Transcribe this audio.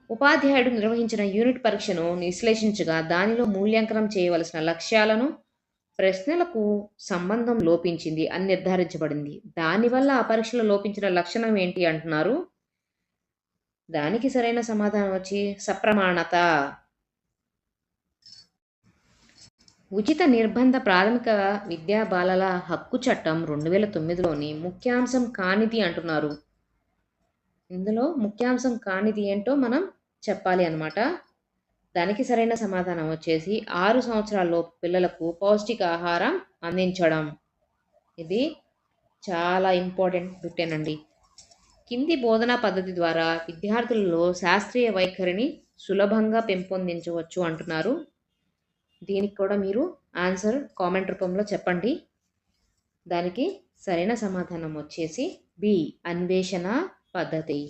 ఉపాధ్యాయుడు నిర్వహించిన యూనిట్ పరీక్షను విశ్లేషించగా దానిలో మూల్యాంకనం చేయవలసిన లక్ష్యాలను ప్రశ్నలకు సంబంధం లోపించింది అని నిర్ధారించబడింది. దానివల్ల ఆ పరీక్షలో లోపించిన లక్షణం ఏంటి అంటున్నారు? దానికి సరైన సమాధానం వచ్చి సప్రమాణత. ఉచిత నిర్బంధ ప్రాథమిక విద్యా బాలల హక్కు చట్టం 2009లోని ముఖ్యాంశం కానిది అంటున్నారు. ఇందులో ముఖ్యాంశం కానిది ఏంటో మనం చెప్పాలి అన్నమాట. దానికి సరైన సమాధానం వచ్చేసి 6 సంవత్సరాలలోపు పిల్లలకు పౌష్టికాహారం అందించడం. ఇది చాలా ఇంపార్టెంట్ బిట్టేనండి. కింది బోధనా పద్ధతి ద్వారా విద్యార్థులలో శాస్త్రీయ వైఖరిని సులభంగా పెంపొందించవచ్చు అంటున్నారు. దీనికి కూడా మీరు ఆన్సర్ కామెంట్ రూపంలో చెప్పండి. దానికి సరైన సమాధానం వచ్చేసి బి, అన్వేషణ పద్ధతి.